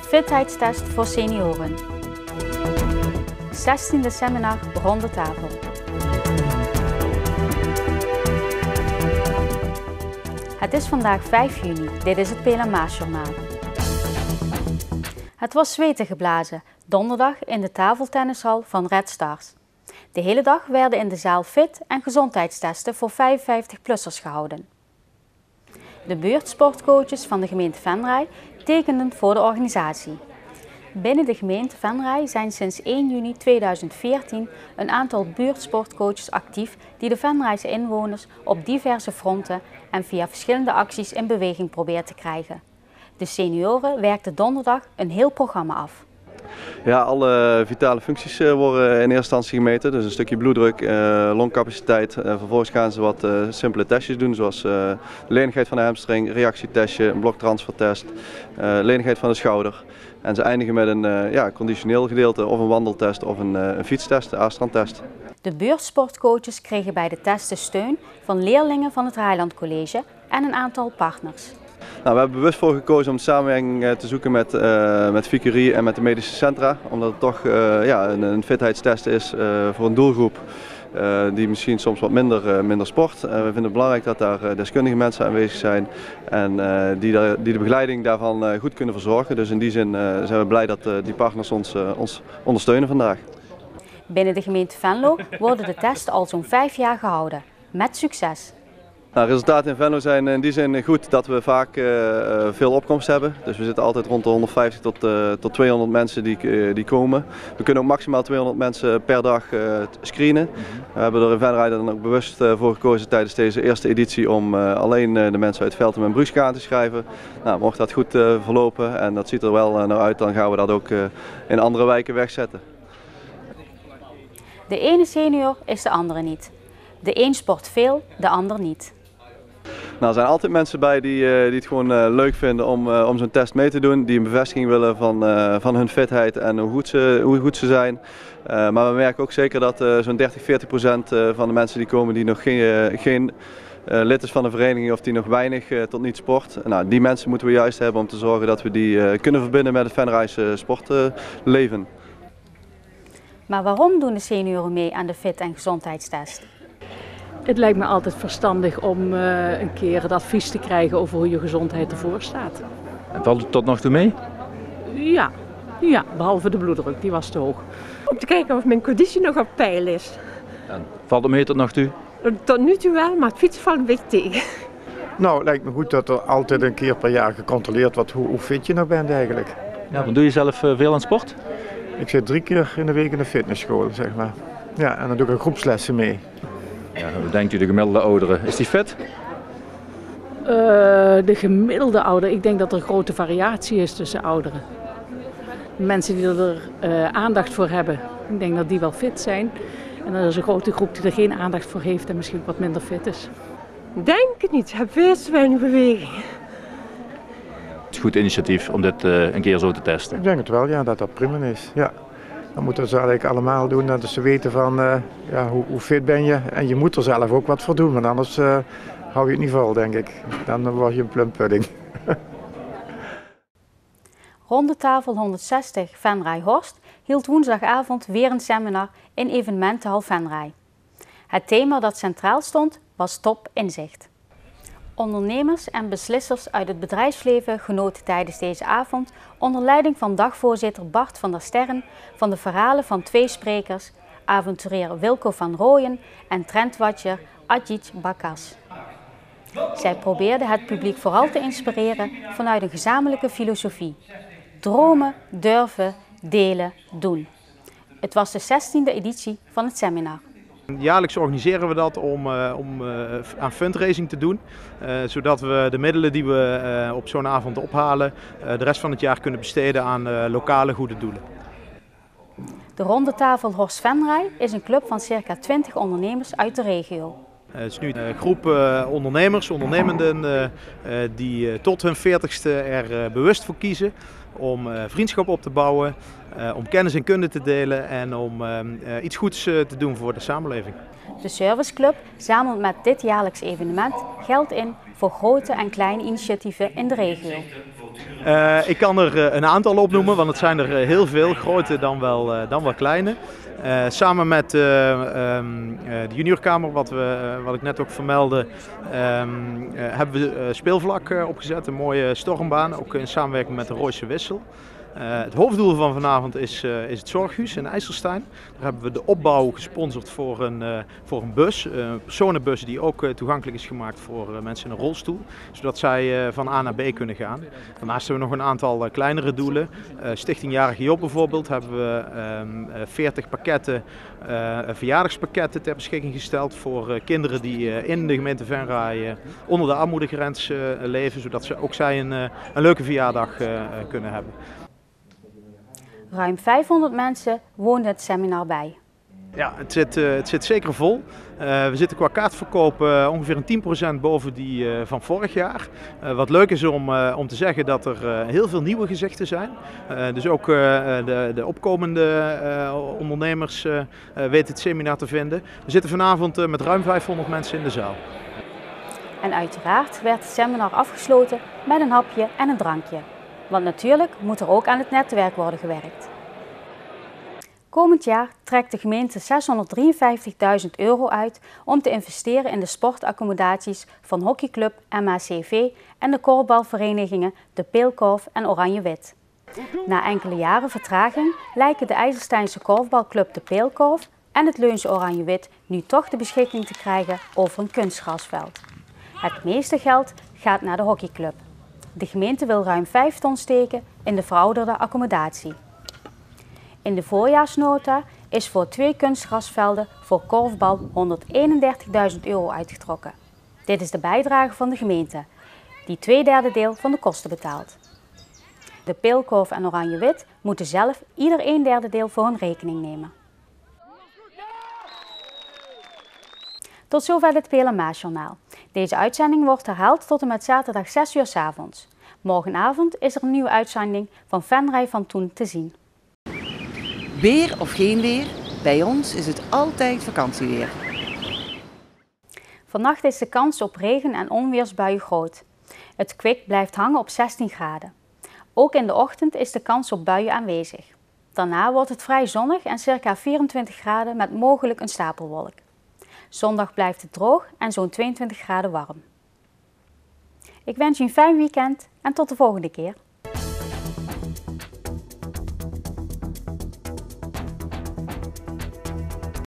Fitheidstest voor senioren. 16e seminar Ronde Tafel. Het is vandaag 5 juni, dit is het PLM Maasjournaal. Het was zweten geblazen, donderdag in de tafeltennishal van Red Stars. De hele dag werden in de zaal fit- en gezondheidstesten voor 55-plussers gehouden. De buurtsportcoaches van de gemeente Venray tekenden voor de organisatie. Binnen de gemeente Venray zijn sinds 1 juni 2014 een aantal buurtsportcoaches actief die de Venrayse inwoners op diverse fronten en via verschillende acties in beweging proberen te krijgen. De senioren werkten donderdag een heel programma af. Ja, alle vitale functies worden in eerste instantie gemeten. Dus een stukje bloeddruk, longcapaciteit. Vervolgens gaan ze wat simpele testjes doen, zoals de lenigheid van de hamstring, reactietestje, een bloktransfertest, lenigheid van de schouder. En ze eindigen met een conditioneel gedeelte of een wandeltest of een fietstest, de A-strandtest. De buurtsportcoaches kregen bij de testen steun van leerlingen van het Highland College en een aantal partners. Nou, we hebben bewust voor gekozen om samenwerking te zoeken met Vicurie en met de medische centra. Omdat het toch een fitheidstest is voor een doelgroep die misschien soms wat minder sport. We vinden het belangrijk dat daar deskundige mensen aanwezig zijn en die de begeleiding daarvan goed kunnen verzorgen. Dus in die zin zijn we blij dat die partners ons ondersteunen vandaag. Binnen de gemeente Venlo worden de testen al zo'n 5 jaar gehouden, met succes. Nou, resultaten in Venlo zijn in die zin goed dat we vaak veel opkomst hebben. Dus we zitten altijd rond de 150 tot 200 mensen die komen. We kunnen ook maximaal 200 mensen per dag screenen. We hebben er in Venray dan ook bewust voor gekozen tijdens deze eerste editie om alleen de mensen uit Veltem en Brugsche aan te schrijven. Nou, mocht dat goed verlopen en dat ziet er wel naar uit, dan gaan we dat ook in andere wijken wegzetten. De ene senior is de andere niet. De een sport veel, de ander niet. Nou, er zijn altijd mensen bij die het gewoon leuk vinden om zo'n test mee te doen. Die een bevestiging willen van hun fitheid en hoe goed ze zijn. Maar we merken ook zeker dat zo'n 30–40% van de mensen die komen die nog geen lid is van een vereniging of die nog weinig tot niet sport. Nou, die mensen moeten we juist hebben om te zorgen dat we die kunnen verbinden met het Venrayse sportleven. Maar waarom doen de senioren mee aan de fit- en gezondheidstest? Het lijkt me altijd verstandig om een keer het advies te krijgen over hoe je gezondheid ervoor staat. En valt het tot nog toe mee? Ja, behalve de bloeddruk, die was te hoog. Om te kijken of mijn conditie nog op peil is. En valt het mee tot nog toe? Tot nu toe wel, maar het fietsen valt een beetje tegen. Nou, het lijkt me goed dat er altijd een keer per jaar gecontroleerd wordt hoe fit je nog bent eigenlijk. Ja, want doe je zelf veel aan sport? Ik zit 3 keer in de week in de fitnessschool, zeg maar. Ja, en dan doe ik groepslessen mee. Ja, hoe denkt u de gemiddelde oudere? Is die fit? De gemiddelde ouder, ik denk dat er grote variatie is tussen ouderen. Mensen die er aandacht voor hebben, ik denk dat die wel fit zijn. En er is een grote groep die er geen aandacht voor heeft en misschien wat minder fit is. Denk het niet, ik heb veel te weinig beweging. Het is een goed initiatief om dit een keer zo te testen. Ik denk het wel, ja, dat dat prima is. Ja. Dan moeten ze eigenlijk allemaal doen dat ze weten van hoe fit ben je. En je moet er zelf ook wat voor doen, want anders hou je het niet vol, denk ik. Dan word je een plumpudding. Ronde Tafel 160 Venray Horst hield woensdagavond weer een seminar in evenementenhal Venray. Het thema dat centraal stond was top inzicht. Ondernemers en beslissers uit het bedrijfsleven genoten tijdens deze avond onder leiding van dagvoorzitter Bart van der Sterren van de verhalen van 2 sprekers, avonturier Wilco van Rooyen en trendwatcher Ajit Bakas. Zij probeerden het publiek vooral te inspireren vanuit een gezamenlijke filosofie. Dromen, durven, delen, doen. Het was de 16e editie van het seminar. Jaarlijks organiseren we dat om aan fundraising te doen, zodat we de middelen die we op zo'n avond ophalen de rest van het jaar kunnen besteden aan lokale goede doelen. De Ronde Tafel Horst Venray is een club van circa 20 ondernemers uit de regio. Het is nu een groep ondernemers, ondernemenden die tot hun 40ste er bewust voor kiezen om vriendschap op te bouwen, om kennis en kunde te delen en om iets goeds te doen voor de samenleving. De serviceclub zamelt met dit jaarlijks evenement geld in voor grote en kleine initiatieven in de regio. Ik kan er een aantal opnoemen, want het zijn er heel veel, grote dan wel kleine. Samen met de juniorkamer, wat ik net ook vermeldde, hebben we speelvlak opgezet, een mooie stormbaan, ook in samenwerking met de Royse Wissel. Het hoofddoel van vanavond is het Zorghuis in IJsselstein. Daar hebben we de opbouw gesponsord voor een bus, een personenbus die ook toegankelijk is gemaakt voor mensen in een rolstoel. Zodat zij van A naar B kunnen gaan. Daarnaast hebben we nog een aantal kleinere doelen. Stichting Jarige Job bijvoorbeeld hebben we 40 pakketten, verjaardagspakketten ter beschikking gesteld voor kinderen die in de gemeente Venray onder de armoedegrens leven. Zodat ook zij een leuke verjaardag kunnen hebben. Ruim 500 mensen woonden het seminar bij. Ja, het zit zeker vol. We zitten qua kaartverkoop ongeveer een 10% boven die van vorig jaar. Wat leuk is om te zeggen dat er heel veel nieuwe gezichten zijn. Dus ook de opkomende ondernemers weten het seminar te vinden. We zitten vanavond met ruim 500 mensen in de zaal. En uiteraard werd het seminar afgesloten met een hapje en een drankje. Want natuurlijk moet er ook aan het netwerk worden gewerkt. Komend jaar trekt de gemeente €653.000 uit om te investeren in de sportaccommodaties van hockeyclub MHCV en de korfbalverenigingen De Peelkorf en Oranje-Wit. Na enkele jaren vertraging lijken de IJsselsteinse korfbalclub De Peelkorf en het Leunse Oranje-Wit nu toch de beschikking te krijgen over een kunstgrasveld. Het meeste geld gaat naar de hockeyclub. De gemeente wil ruim 5 ton steken in de verouderde accommodatie. In de voorjaarsnota is voor 2 kunstgrasvelden voor korfbal €131.000 uitgetrokken. Dit is de bijdrage van de gemeente, die 2/3 deel van de kosten betaalt. De Peelkorf en Oranje-Wit moeten zelf ieder 1/3 deel voor hun rekening nemen. Tot zover dit PLMA-journaal. Deze uitzending wordt herhaald tot en met zaterdag 6 uur 's avonds. Morgenavond is er een nieuwe uitzending van Venray van Toen te zien. Weer of geen weer, bij ons is het altijd vakantieweer. Vannacht is de kans op regen- en onweersbuien groot. Het kwik blijft hangen op 16 graden. Ook in de ochtend is de kans op buien aanwezig. Daarna wordt het vrij zonnig en circa 24 graden met mogelijk een stapelwolk. Zondag blijft het droog en zo'n 22 graden warm. Ik wens u een fijn weekend en tot de volgende keer.